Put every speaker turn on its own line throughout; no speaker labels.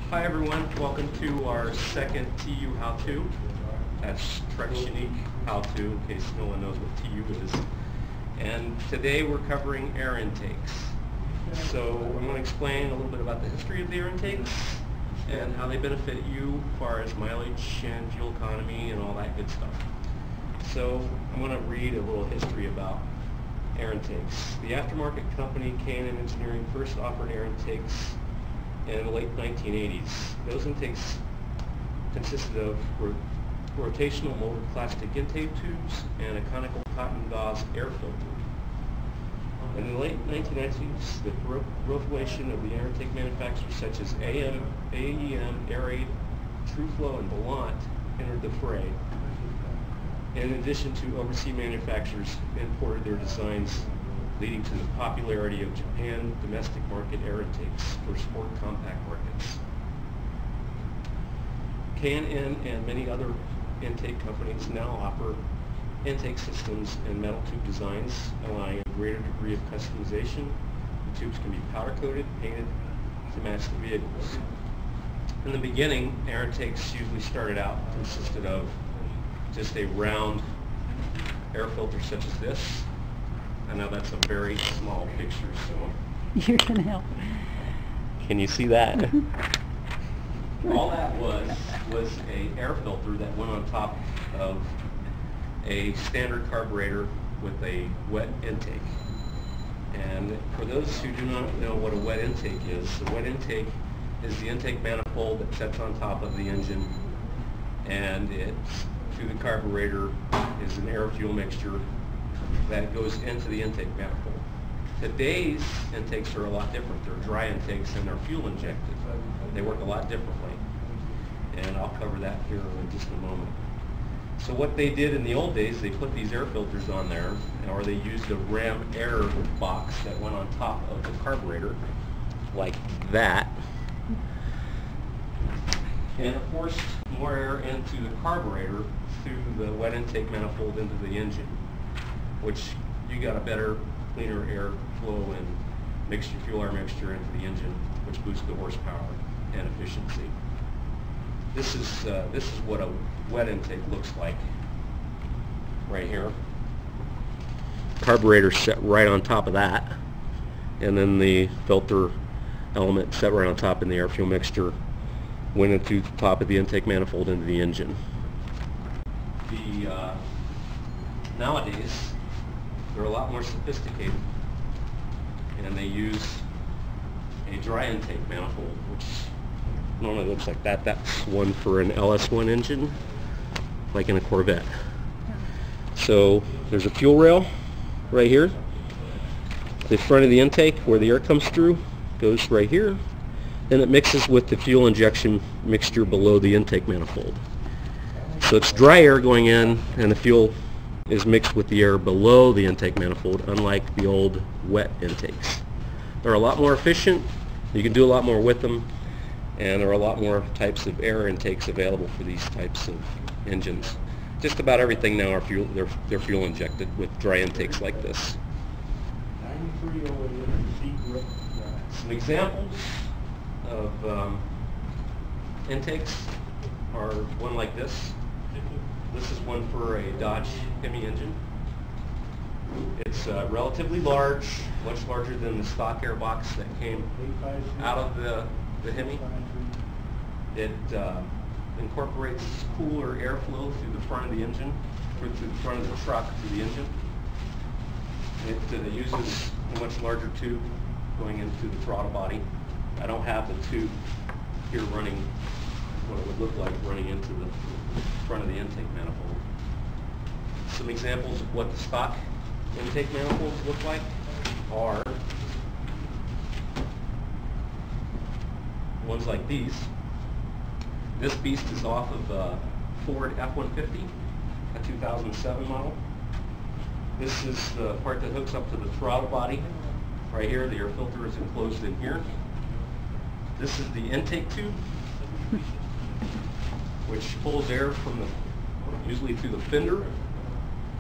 Hi everyone, welcome to our second TU How2. That's Trek's unique How2 in case no one knows what TU is. And today we're covering air intakes. So I'm going to explain a little bit about the history of the air intakes and how they benefit you as far as mileage and fuel economy and all that good stuff. So I'm going to read a little history about air intakes. The aftermarket company K&N Engineering first offered air intakes in the late 1980s. Those intakes consisted of rotational molded plastic intake tubes and a conical cotton gauze air filter. In the late 1990s, the proliferation of the air intake manufacturers such as AEM, Air-Aid, TrueFlow, and Bellant entered the fray. In addition to overseas manufacturers imported their designs, leading to the popularity of Japan domestic market air intakes for sport compact markets. K&N and many other intake companies now offer intake systems in metal tube designs, allowing a greater degree of customization. The tubes can be powder coated, painted to match the vehicles. In the beginning, air intakes usually started out consisted of just a round air filter such as this. I know that's a very small picture, so
You're going to help.
Can you see that? All that was a air filter that went on top of a standard carburetor with a wet intake. And for those who do not know what a wet intake is, the wet intake is the intake manifold that sits on top of the engine, and it's through the carburetor is an air-fuel mixture that goes into the intake manifold. Today's intakes are a lot different. They're dry intakes and they're fuel injected. They work a lot differently, and I'll cover that here in just a moment. So what they did in the old days, they put these air filters on there, or they used a ram air box that went on top of the carburetor, like that, and it forced more air into the carburetor through the wet intake manifold into the engine, which you got a better, cleaner air flow and fuel air mixture into the engine, which boosts the horsepower and efficiency. This is what a wet intake looks like right here. Carburetor set right on top of that, and then the filter element set right on top, and the air fuel mixture went into the top of the intake manifold into the engine. Nowadays, they're a lot more sophisticated, and they use a dry intake manifold, which normally looks like that. That's one for an LS1 engine, like in a Corvette. So there's a fuel rail right here. The front of the intake, where the air comes through, goes right here. Then it mixes with the fuel injection mixture below the intake manifold. So it's dry air going in, and the fuel is mixed with the air below the intake manifold, unlike the old wet intakes. They're a lot more efficient, you can do a lot more with them, and there are a lot more types of air intakes available for these types of engines. Just about everything now are they're fuel injected with dry intakes like this. Some examples of intakes are one like this. This is one for a Dodge Hemi engine. It's relatively large, much larger than the stock air box that came out of the Hemi. It incorporates cooler airflow through the front of the engine, through the front of the truck to the engine. It uses a much larger tube going into the throttle body. I don't have the tube here running what it would look like running into the front of the intake manifold. Some examples of what the stock intake manifolds look like are ones like these. This beast is off of a Ford F-150, a 2007 model. This is the part that hooks up to the throttle body. Right here, the air filter is enclosed in here. This is the intake tube, which pulls air from usually through the fender.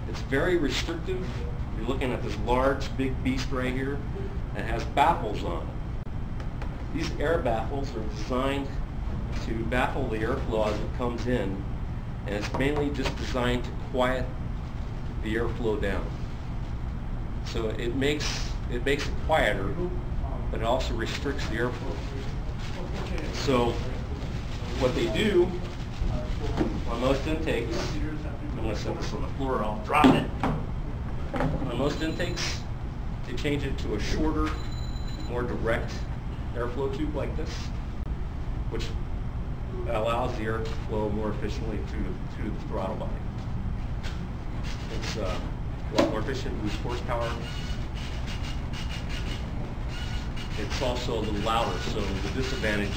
It's very restrictive. You're looking at this large, big beast right here that has baffles on it. These air baffles are designed to baffle the airflow as it comes in, and it's mainly just designed to quiet the airflow down. So it makes it quieter, but it also restricts the airflow. So what they do on most intakes, I'm going to set this on the floor, I'll drop it. On most intakes, they change it to a shorter, more direct airflow tube like this, which allows the air to flow more efficiently through the throttle body. It's a lot more efficient, boosts horsepower. It's also a little louder, so the disadvantage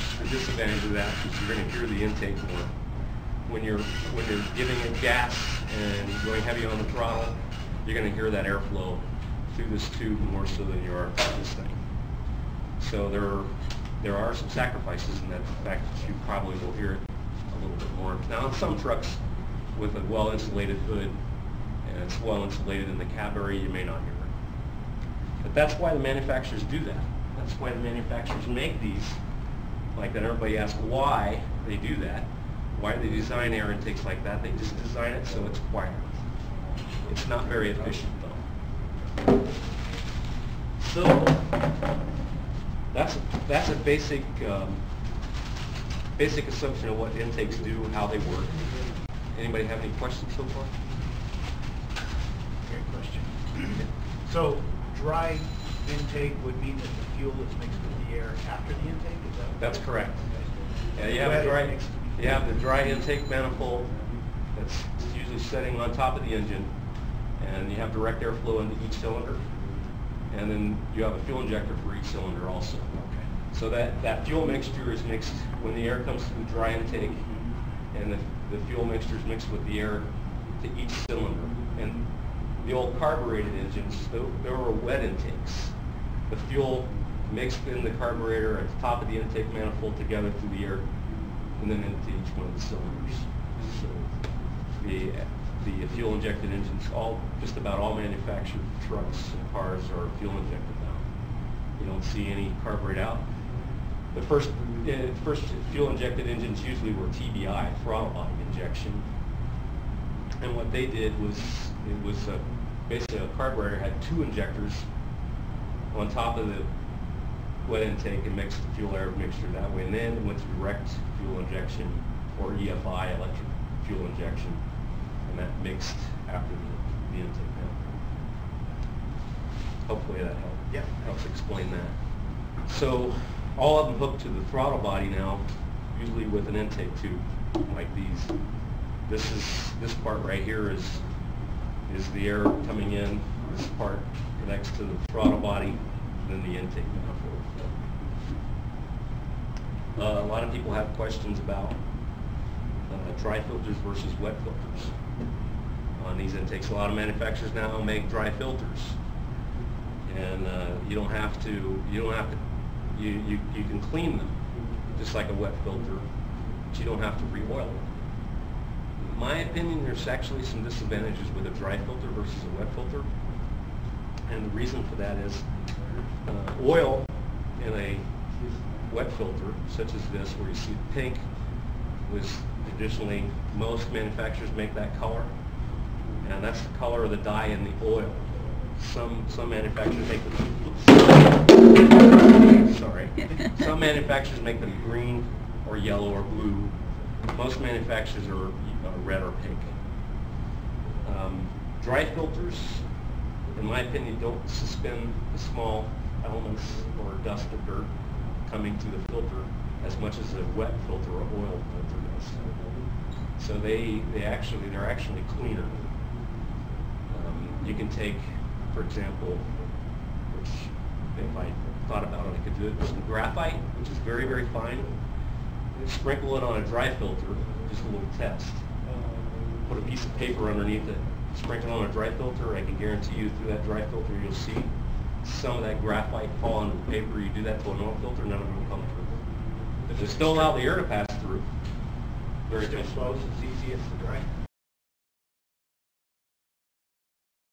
of that is you're going to hear the intake more. When you're giving it gas and going heavy on the throttle, you're going to hear that airflow through this tube more so than you are through this thing. So there are some sacrifices in that fact that you probably will hear it a little bit more. Now on some trucks with a well-insulated hood and it's well-insulated in the cab area, you may not hear it. But that's why the manufacturers do that. That's why the manufacturers make these like that. Everybody asks why they do that. Why do they design air intakes like that? They just design it so it's quieter. It's not very efficient though. So that's a basic assumption of what intakes do and how they work. Anybody have any questions so far?
Great question. So dry intake would mean that the fuel is mixed with the air after the intake? Is that
That's correct. Yeah, you have the dry intake manifold that's usually sitting on top of the engine, and you have direct airflow into each cylinder, and then you have a fuel injector for each cylinder also.
Okay.
So that fuel mixture is mixed when the air comes through the dry intake, and the fuel mixture is mixed with the air to each cylinder. And the old carbureted engines, there were wet intakes. The fuel mixed in the carburetor at the top of the intake manifold together through the air, and then into each one of the cylinders. So the fuel injected engines, just about all manufactured trucks and cars are fuel injected now. You don't see any carburet out. The first fuel injected engines usually were TBI, throttle body injection. And what they did was, it was basically a carburetor had two injectors on top of the wet intake and mixed the fuel air mixture that way, and then it went to direct fuel injection, or EFI, electric fuel injection, and that mixed after the intake. Hopefully that helps explain that. So all of them hooked to the throttle body now, usually with an intake tube like these. This part right here is the air coming in. This part connects to the throttle body, and then the intake manifold. A lot of people have questions about dry filters versus wet filters on these intakes. A lot of manufacturers now make dry filters, and you can clean them just like a wet filter, but you don't have to re-oil them. In my opinion, there's actually some disadvantages with a dry filter versus a wet filter, and the reason for that is oil in a wet filter, such as this, where you see the pink, was traditionally, most manufacturers make that color, and that's the color of the dye in the oil. Some manufacturers make them, some manufacturers make them green or yellow or blue. Most manufacturers are red or pink. Dry filters, in my opinion, don't suspend the small elements or dust or dirt coming through the filter as much as a wet filter or oil filter does. So they're actually cleaner. You can take, for example, which if I thought about it, I could do it with some graphite, which is very, very fine. Sprinkle it on a dry filter, just a little test. Put a piece of paper underneath it, sprinkle it on a dry filter. I can guarantee you through that dry filter you'll see some of that graphite fall onto the paper. You do that to an oil filter, none of it will come through. But just still allow the air to pass through. Very
still
efficient.
flows as easy as the dry?